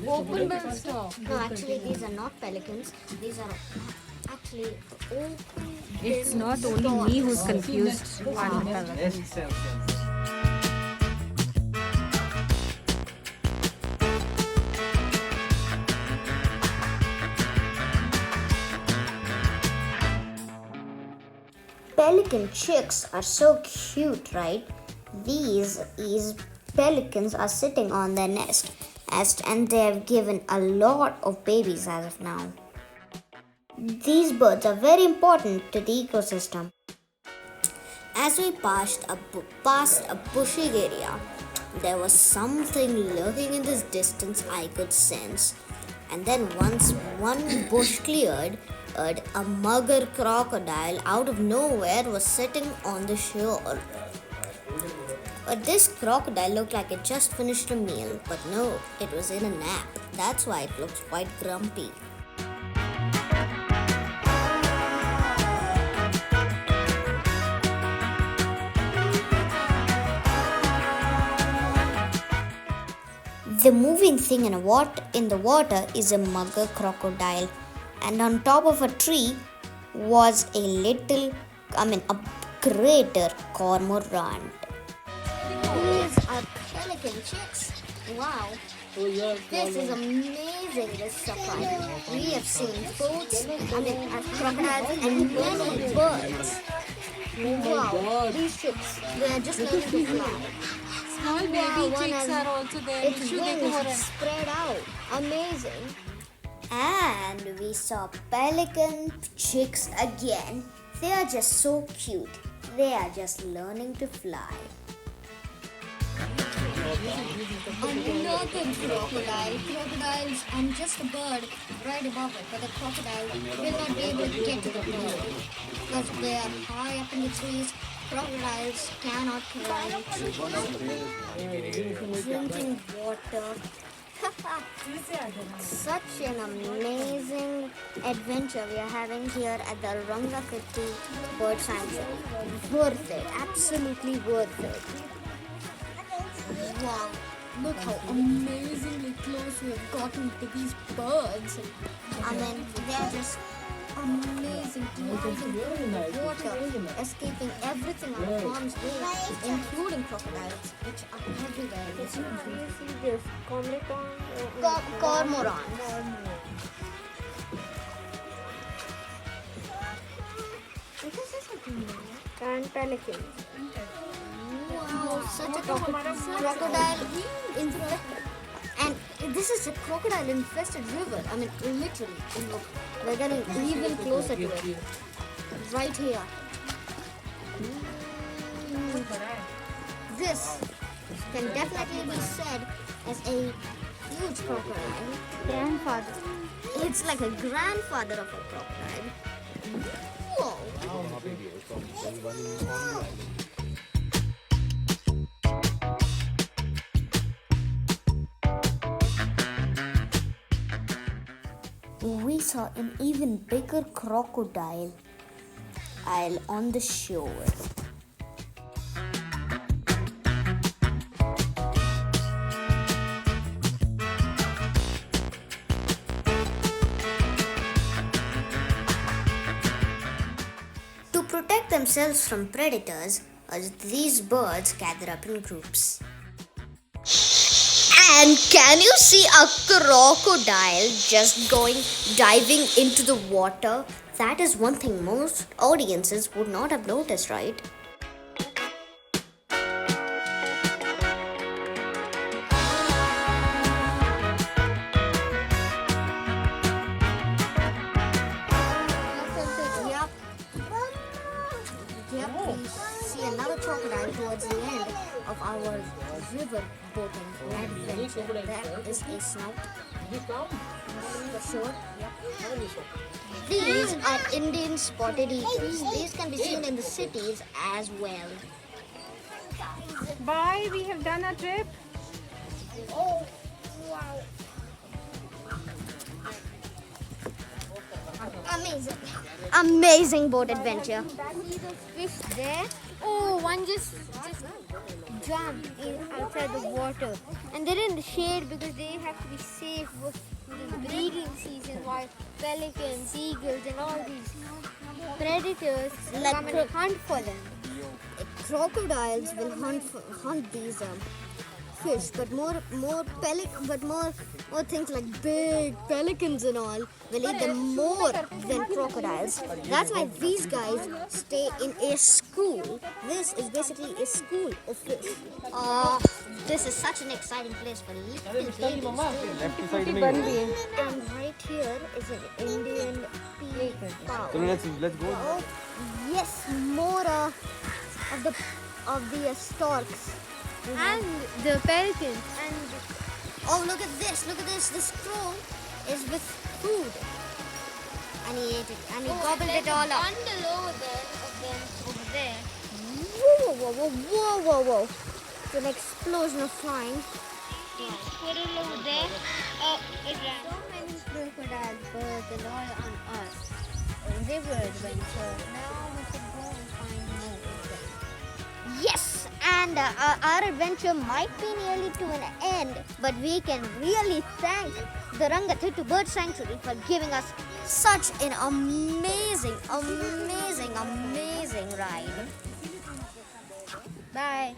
Open bell stop. No, actually, these are not pelicans. These are actually open. It's not only me who's confused. Wow. Pelican chicks are so cute, right? These pelicans are sitting on their nest and they have given a lot of babies as of now. These birds are very important to the ecosystem. As we past a bushy area, there was something lurking in this distance I could sense. And then once one bush cleared, a mugger crocodile out of nowhere was sitting on the shore. But this crocodile looked like it just finished a meal, but no, it was in a nap. That's why it looks quite grumpy. The moving thing in the water is a mugger crocodile, and on top of a tree was a greater cormorant. These are pelican chicks. Wow. This is amazing, this safari. We have seen boats, crocodiles and many birds. Wow, these chicks, they are just learning to fly. Small baby chicks are also there. Its wings spread out. Amazing. And we saw pelican chicks again. They are just so cute. They are just learning to fly. Another crocodile. Crocodiles and just a bird right above it, but the crocodile will not be able to get to the bird because they are high up in the trees. Crocodiles cannot climb trees. Drinking water. Such an amazing adventure we are having here at the Rangathittu bird sanctuary. Worth it, absolutely worth it. Wow, look how amazingly close we have gotten to these birds. They are just amazing, water, escaping everything out of harm's way, including crocodiles, which are everywhere. You see this cormorant. And pelican. Wow, such a crocodile infested. And this is a crocodile infested river. Literally. Look, we're getting even closer to it. Right here. This can definitely be said as a huge crocodile. Grandfather. It's like a grandfather of a crocodile. Whoa. We saw an even bigger crocodile on the shore. To protect themselves from predators, these birds gather up in groups. And can you see a crocodile just diving into the water? That is one thing most audiences would not have noticed, right? Yep, we see another crocodile towards the end of our river boating adventure. There is a snout. For sure. These are Indian spotted eagles. These can be seen in the cities as well. Bye, we have done a trip. Oh, wow. Amazing. Amazing boat adventure. Fish there. Oh, one just jumped outside the water, And they're in the shade because they have to be safe with the breeding season, while pelicans, eagles, and all these predators come and hunt for them. Crocodiles will hunt these fish, but more things like big pelicans and all will eat them more than crocodiles. That's why these guys stay in a school. This is basically a school of fish. This is such an exciting place for little babies. And right here is an Indian peacock. So let's go. Oh, yes, more of the storks. And the pelicans. And oh, look at this! Look at this! This crow is with food, and he ate it, and he gobbled it all up. Bundle over there. Whoa, whoa, whoa, whoa, whoa, whoa! It's an explosion of flying. Squirrel over there. It ran. So many crocodiles, birds, and all on us. River adventure. Now we should go and find more of them. Yes, and our adventure might be nearly to an end, but we can really thank the Rangathittu Bird Sanctuary for giving us such an amazing ride. Bye.